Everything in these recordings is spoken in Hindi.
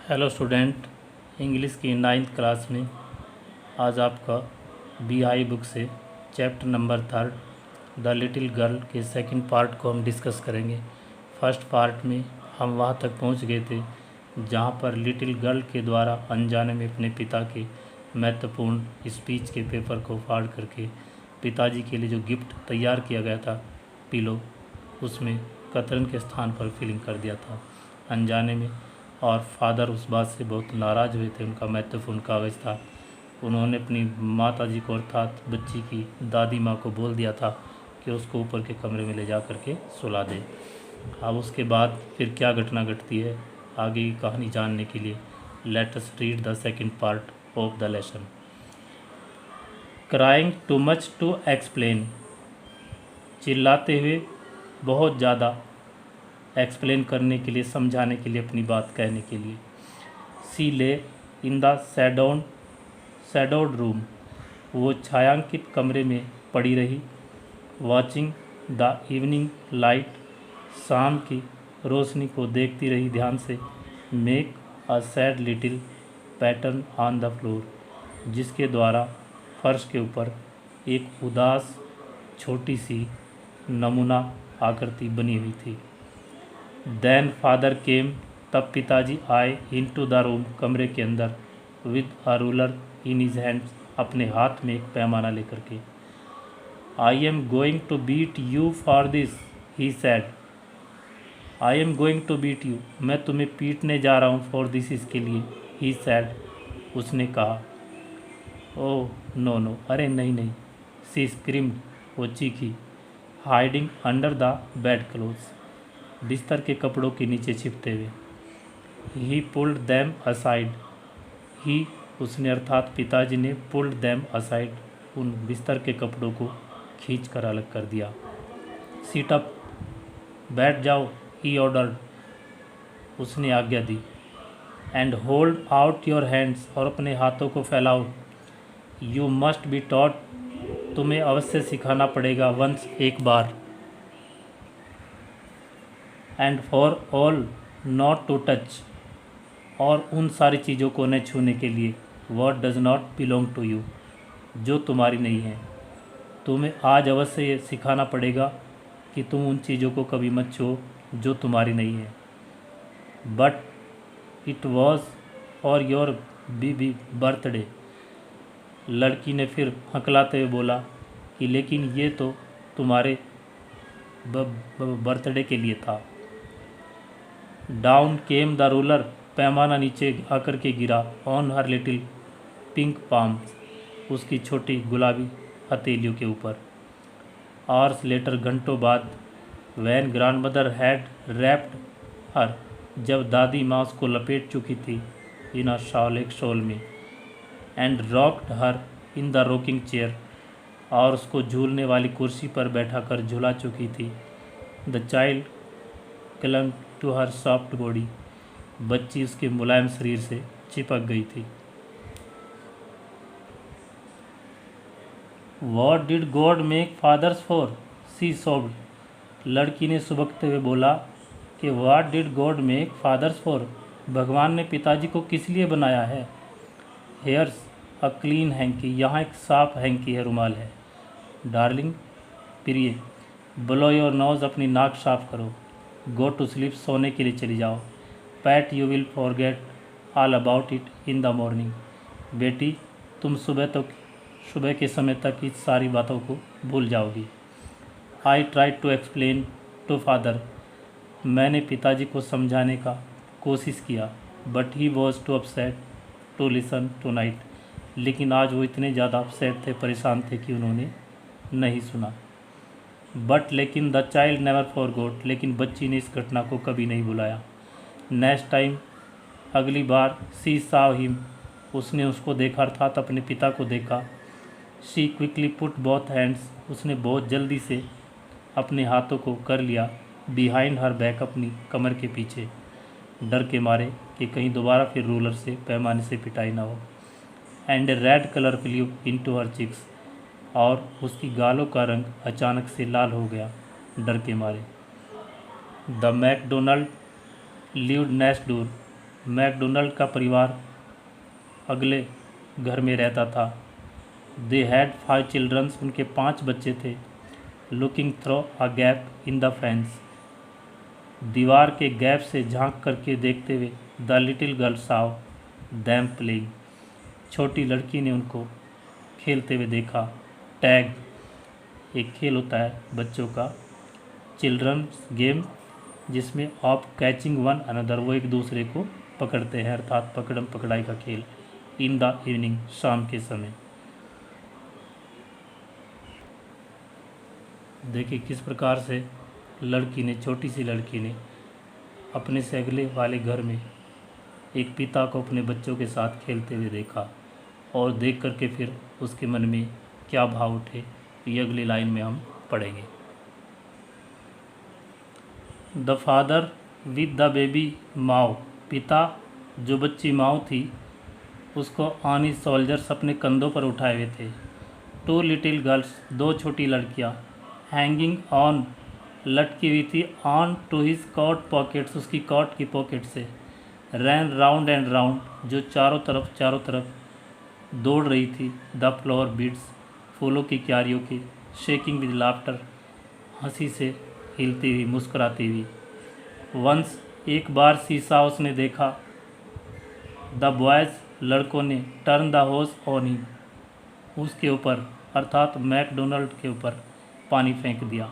हेलो स्टूडेंट, इंग्लिश की 9th क्लास में आज आपका BI बुक से chapter number 3 the little girl के सेकंड पार्ट को हम डिस्कस करेंगे। फर्स्ट पार्ट में हम वहाँ तक पहुँच गए थे जहाँ पर लिटिल गर्ल के द्वारा अनजाने में अपने पिता के महत्वपूर्ण स्पीच के पेपर को फाड़ करके पिताजी के लिए जो गिफ्ट तैयार किया गया था पिलो, उसमें कतरन के स्थान पर फिलिंग कर दिया था अनजाने में। और फादर उस बात से बहुत नाराज़ हुए थे। उनका महत्वपूर्ण कागज़ था। उन्होंने अपनी माता जी को अर्थात बच्ची की दादी माँ को बोल दिया था कि उसको ऊपर के कमरे में ले जा कर के सुला दे। अब उसके बाद फिर क्या घटना घटती है, आगे की कहानी जानने के लिए let us read the second part of the lesson. Crying too much to explain, चिल्लाते हुए बहुत ज़्यादा एक्सप्लेन करने के लिए, समझाने के लिए, अपनी बात कहने के लिए। सी ले इन द शैडोड रूम, वो छायांकित कमरे में पड़ी रही। वॉचिंग द इवनिंग लाइट, शाम की रोशनी को देखती रही ध्यान से। Make a sad little pattern on the floor, जिसके द्वारा फर्श के ऊपर एक उदास छोटी सी नमूना आकृति बनी हुई थी। देन फादर केम, तब पिताजी आए। इनटू द रूम, कमरे के अंदर। With a ruler in his hands, अपने हाथ में एक पैमाना लेकर के। I am going to beat you for this, he said. I am going to beat you, मैं तुम्हें पीटने जा रहा हूँ, फॉर दिस, इसके लिए। ही सैड, उसने कहा। ओह नो नो, अरे नहीं नहीं। सी स्क्रीम्ड, वो चीखी। Hiding under the bed clothes, बिस्तर के कपड़ों के नीचे छिपते हुए। He pulled them aside, he, उसने अर्थात पिताजी ने, पुल्ड दैम असाइड, उन बिस्तर के कपड़ों को खींच कर अलग कर दिया। सीट अप, बैठ जाओ, ही ऑर्डर्ड, उसने आज्ञा दी। And hold out your hands, और अपने हाथों को फैलाओ। यू मस्ट बी टॉट, तुम्हें अवश्य सिखाना पड़ेगा, वंस, एक बार। And for all not to touch, और उन सारी चीज़ों को न छूने के लिए। What does not belong to you, जो तुम्हारी नहीं है। तुम्हें आज अवश्य ये सिखाना पड़ेगा कि तुम उन चीज़ों को कभी मत छो जो तुम्हारी नहीं है। But it was for your baby birthday, लड़की ने फिर हकलाते हुए बोला कि लेकिन ये तो तुम्हारे बर्थडे के लिए था। डाउन केम द रूलर, पैमाना नीचे आकर के गिरा। On her little pink palm, उसकी छोटी गुलाबी हथेलियों के ऊपर। आवर्स लेटर, घंटों बाद। When grandmother had wrapped her, जब दादी माँ उसको लपेट चुकी थी इन अ शॉल, एक शॉल में। And rocked her in the rocking chair, और उसको झूलने वाली कुर्सी पर बैठा कर झुला चुकी थी। The child clung to her soft body, बच्ची उसके मुलायम शरीर से चिपक गई थी। What did God make fathers for, she sobbed, लड़की ने सुबकते हुए बोला कि what did God make fathers for, भगवान ने पिताजी को किस लिए बनाया है। हेयर्स अ क्लीन हैंकी, यहाँ एक साफ हैंकी है, रुमाल है। डार्लिंग, प्रिय, ब्लो योर नोज, अपनी नाक साफ करो। गो टू स्लीप, सोने के लिए चली जाओ। PAT, you will forget all about it in the morning, बेटी, तुम सुबह के समय तक इस सारी बातों को भूल जाओगी। I try to explain to father, मैंने पिताजी को समझाने का कोशिश किया। But he was too upset to listen tonight, लेकिन आज वो इतने ज़्यादा अपसेट थे, परेशान थे कि उन्होंने नहीं सुना। बट लेकिन द चाइल्ड नेवर फॉरगॉट, लेकिन बच्ची ने इस घटना को कभी नहीं भुलाया। नेक्स्ट टाइम, अगली बार। सी साव हिम, उसने उसको देखा, अर्थात अपने पिता को देखा। She quickly put both hands, उसने बहुत जल्दी से अपने हाथों को कर लिया। बिहाइंड हर बैक, अपनी कमर के पीछे, डर के मारे कि कहीं दोबारा फिर रूलर से, पैमाने से पिटाई ना हो। And a red colour flew into her cheeks, और उसकी गालों का रंग अचानक से लाल हो गया डर के मारे। The McDonald lived next door, McDonald का परिवार अगले घर में रहता था। दे हैड 5 चिल्ड्रंस, उनके 5 बच्चे थे। Looking through a gap in the fence, दीवार के गैप से झांक करके देखते हुए the little girl saw them playing, छोटी लड़की ने उनको खेलते हुए देखा। टैग एक खेल होता है बच्चों का, चिल्ड्रंस गेम, जिसमें ऑफ कैचिंग वन अनदर, वो एक दूसरे को पकड़ते हैं, अर्थात पकड़म पकड़ाई का खेल। इन द इवनिंग, शाम के समय। देखिए किस प्रकार से लड़की ने, छोटी सी लड़की ने अपने से अगले वाले घर में एक पिता को अपने बच्चों के साथ खेलते हुए देखा, और देख करके फिर उसके मन में क्या भाव उठे, ये अगली लाइन में हम पढ़ेंगे। The father with the baby माओ, पिता जो बच्ची माओ थी उसको ऑन हिज सोल्जर्स, अपने कंधों पर उठाए हुए थे। 2 लिटिल गर्ल्स, 2 छोटी लड़कियां, हैंगिंग ऑन, लटकी हुई थी, on to his coat pockets, उसकी कोट की पॉकेट से। रैन राउंड एंड राउंड, जो चारों तरफ दौड़ रही थी। द फ्लावर बीड्स, फूलों की क्यारियों की। शेकिंग विद लाफ्टर, हंसी से हिलती हुई, मुस्कुराती हुई। वंस, एक बार शीशा उसने देखा। द बॉयज़, लड़कों ने। Turn the hose on him, उसके ऊपर अर्थात मैकडोनाल्ड के ऊपर पानी फेंक दिया।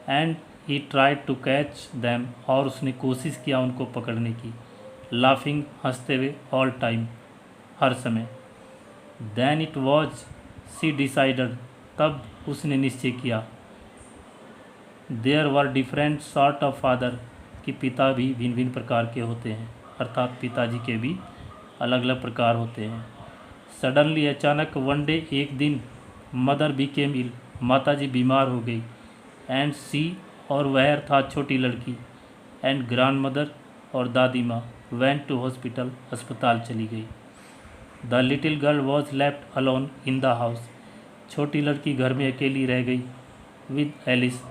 And he tried to catch them, और उसने कोशिश किया उनको पकड़ने की। लाफिंग, हंसते हुए, ऑल टाइम, हर समय। Then it was she decided, तब उसने निश्चय किया। There were different sort of father, कि पिता भी भिन्न भिन्न प्रकार के होते हैं, अर्थात पिताजी के भी अलग अलग प्रकार होते हैं। सडनली, अचानक, वन डे, एक दिन, मदर बिकेम इल, माताजी बीमार हो गई। एंड सी, और वह अर्थात छोटी लड़की, एंड ग्रैंड मदर, और दादी माँ, वेंट टू हॉस्पिटल, अस्पताल चली गई। The little girl was left alone in the house, छोटी लड़की घर में अकेली रह गई। With Alice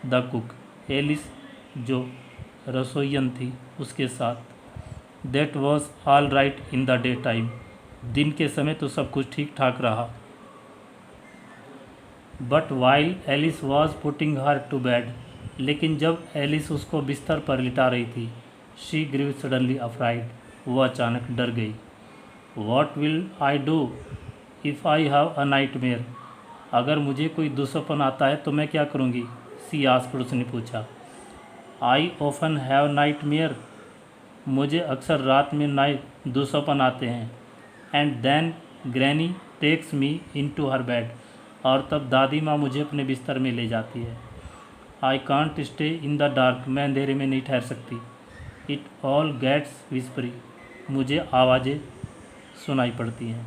the cook, Alice जो रसोइयन थी उसके साथ। That was all right in the daytime, दिन के समय तो सब कुछ ठीक ठाक रहा। But while Alice was putting her to bed, लेकिन जब एलिस उसको बिस्तर पर लिटा रही थी, शी ग्रीव सडनली अफ्राइड, वो अचानक डर गई। What will I do if I have a night mayor, अगर मुझे कोई दुस्वप्न आता है तो मैं क्या करूँगी? सी आस्क्ड, उसने पूछा। I often have nightmare, मुझे अक्सर रात में दुस्वप्न आते हैं। And then granny takes me into her bed, और तब दादी माँ मुझे अपने बिस्तर में ले जाती है। I can't stay in the dark, मैं अंधेरे में नहीं ठहर सकती। इट ऑल गेट्स विस्परी, मुझे आवाज़ें सुनाई पड़ती हैं।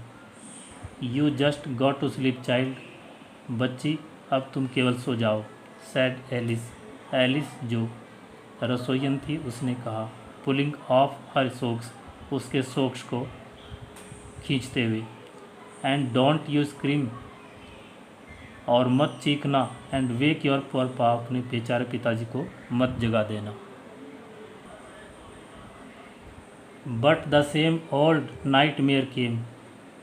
You just go to sleep child, बच्ची अब तुम केवल सो जाओ। सैड एलिस, एलिस जो रसोइयन थी उसने कहा। पुलिंग ऑफ हर सोक्स, उसके सोक्स को खींचते हुए। एंड डोंट यू स्क्रीम, और मत चीखना। And wake your poor pa, अपने बेचारे पिताजी को मत जगा देना। But the same old nightmare came,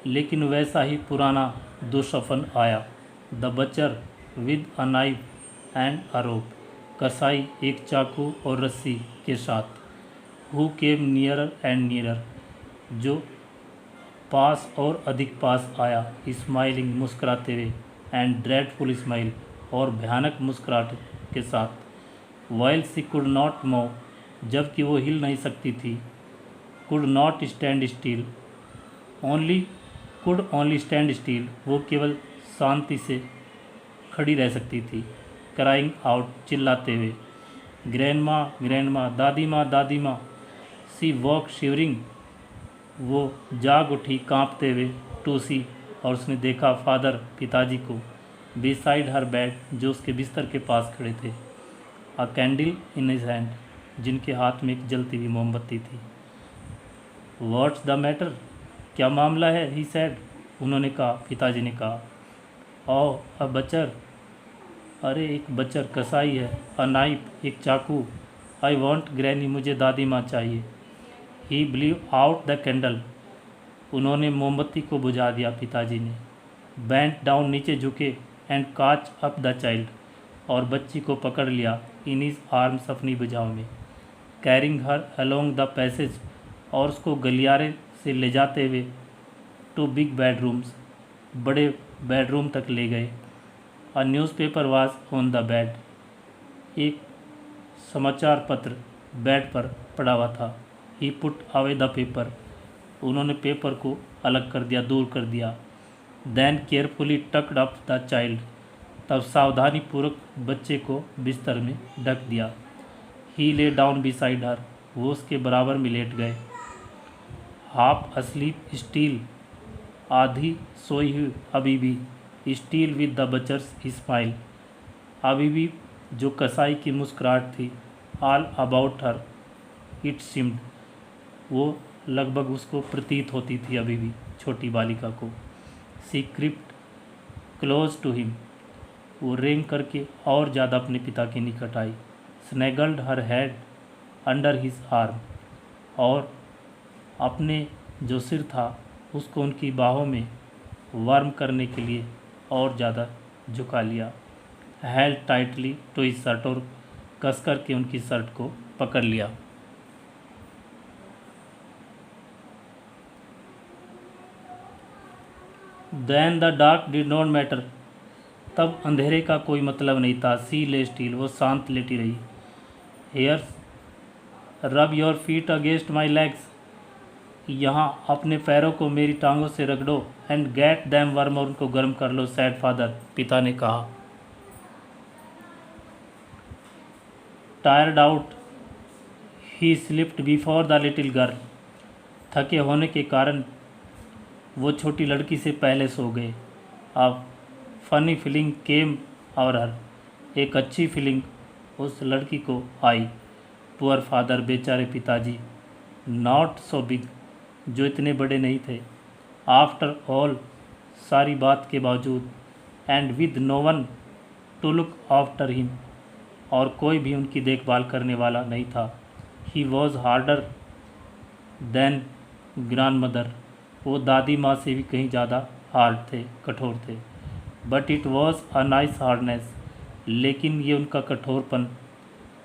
लेकिन वैसा ही पुराना दुस्वप्न आया। The butcher with a knife and a rope, कसाई एक चाकू और रस्सी के साथ। Who came nearer and nearer, जो पास और अधिक पास आया। स्माइलिंग, मुस्कुराते हुए। एंड ड्रेडफुल स्माइल, और भयानक मुस्कुराहट के साथ। While she could not move, जबकि वो हिल नहीं सकती थी। Could not stand still, could only stand still, वो केवल शांति से खड़ी रह सकती थी। क्राइंग आउट, चिल्लाते हुए। ग्रैंडमा ग्रैंडमा, दादी माँ दादी माँ। सी वॉक शिवरिंग, वो जाग उठी कांपते हुए। टू सी, और उसने देखा फादर, पिताजी को। बिसाइड हर बेड, जो उसके बिस्तर के पास खड़े थे। अ कैंडल इन हिज हैंड, जिनके हाथ में एक जलती हुई मोमबत्ती थी। व्हाट्स द मैटर, क्या मामला है? ही सैड, उन्होंने कहा, पिताजी ने कहा। ओ अ बचर, अरे एक बचर, कसाई है। अ नाइफ, एक चाकू। आई वॉन्ट ग्रैनी, मुझे दादी माँ चाहिए। ही ब्लीव आउट द कैंडल, उन्होंने मोमबत्ती को बुझा दिया पिताजी ने। बेंट डाउन, नीचे झुके, एंड काच अप द चाइल्ड, और बच्ची को पकड़ लिया इन हिज आर्म्स, अपनी भुजाओं में। Carrying her along the passage, और उसको गलियारे से ले जाते हुए टू बिग बेडरूम्स, बड़े बेडरूम तक ले गए। A newspaper was on the bed, एक समाचार पत्र बेड पर पड़ा हुआ था। He put away the paper, उन्होंने पेपर को अलग कर दिया, दूर कर दिया। Then carefully tucked up the child, तब सावधानीपूर्वक बच्चे को बिस्तर में ढक दिया। ही ले डाउन बिसाइड हर, वो उसके बराबर में लेट गए। हाफ अस्लीप स्टील, आधी सोई हुई अभी भी। स्टील विद द बचर्स स्माइल, अभी भी जो कसाई की मुस्कुराहट थी। All about her it seemed, वो लगभग उसको प्रतीत होती थी अभी भी, छोटी बालिका को। She crept close to him, वो रेंग करके और ज़्यादा अपने पिता के निकट आई। Snuggled her head under his arm, और अपने जो सिर था उसको उनकी बाहों में वार्म करने के लिए और ज़्यादा झुका लिया। Held tightly to his shirt, और कस कर के उनकी शर्ट को पकड़ लिया। Then the dark did not matter, तब अंधेरे का कोई मतलब नहीं था। सी ले स्टील, वो शांत लेटी रही। Hairs rub your feet against my legs, यहाँ अपने पैरों को मेरी टांगों से रगड़ो। एंड गेट दैम वार्म, और उनको गर्म कर लो। सैड फादर, पिता ने कहा। Tired out he slipped before the little girl, थके होने के कारण वो छोटी लड़की से पहले सो गए। अब फनी फीलिंग केम और हर, एक अच्छी फीलिंग उस लड़की को आई। पुअर फादर, बेचारे पिताजी। नॉट सो बिग, जो इतने बड़े नहीं थे। आफ्टर ऑल, सारी बात के बावजूद। And with no one to look after him, और कोई भी उनकी देखभाल करने वाला नहीं था। He was harder than grandmother, वो दादी माँ से भी कहीं ज़्यादा हार्ड थे, कठोर थे। But it was a nice hardness, लेकिन ये उनका कठोरपन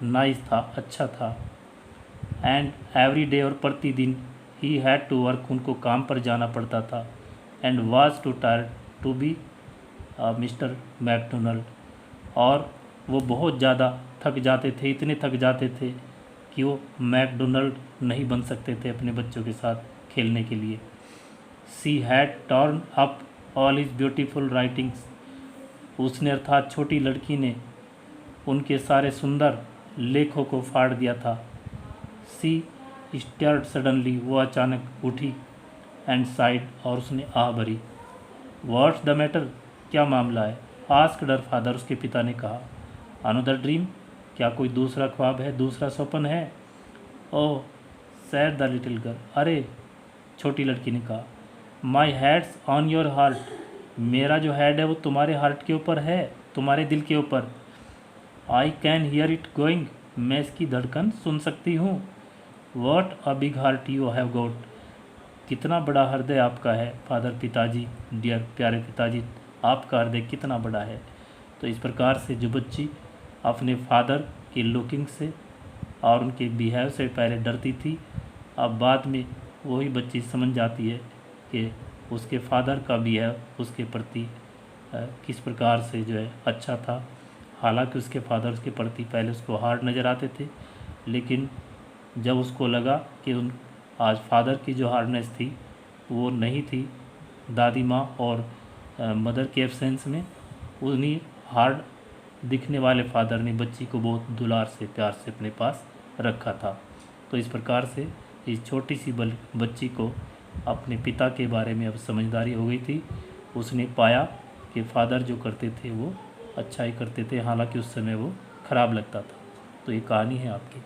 नाइस था, अच्छा था। एंड एवरी डे, और प्रतिदिन। ही हैड टू वर्क, उनको काम पर जाना पड़ता था। And was too tired to be mister McDonald, और वो बहुत ज़्यादा थक जाते थे, इतने थक जाते थे कि वो मैकडोनल्ड नहीं बन सकते थे अपने बच्चों के साथ खेलने के लिए। She had turn up all his beautiful writings, उसने अर्थात छोटी लड़की ने उनके सारे सुंदर लेखों को फाड़ दिया था। सी स्टेयर्ड सडनली, वो अचानक उठी। एंड साइड, और उसने आह भरी। व्हाट्स द मैटर, क्या मामला है? आस्क्ड हर फादर, उसके पिता ने कहा। अनदर ड्रीम, क्या कोई दूसरा ख्वाब है, दूसरा स्वप्न है? ओह सैड द लिटिल गर्ल, अरे छोटी लड़की ने कहा। माई हेड्स ऑन योर हार्ट, मेरा जो हेड है वो तुम्हारे हार्ट के ऊपर है, तुम्हारे दिल के ऊपर। I can hear it going, मैं इसकी धड़कन सुन सकती हूँ। What a big heart you have got, कितना बड़ा हृदय आपका है फादर, पिताजी, डियर प्यारे पिताजी, आपका हृदय कितना बड़ा है। तो इस प्रकार से जो बच्ची अपने फादर की लुकिंग से और उनके बिहेव से पहले डरती थी, अब बाद में वही बच्ची समझ जाती है कि उसके फादर का बिहेव उसके प्रति किस प्रकार से जो है अच्छा था। हालांकि उसके फादर उसके प्रति पहले उसको हार्ड नज़र आते थे, लेकिन जब उसको लगा कि उन आज फादर की जो हार्डनेस थी वो नहीं थी दादी माँ और मदर के एब्सेंस में, उन्हीं हार्ड दिखने वाले फादर ने बच्ची को बहुत दुलार से प्यार से अपने पास रखा था। तो इस प्रकार से इस छोटी सी बच्ची को अपने पिता के बारे में अब समझदारी हो गई थी। उसने पाया कि फादर जो करते थे वो अच्छा ही करते थे, हालांकि उस समय वो ख़राब लगता था। तो ये कहानी है आपकी।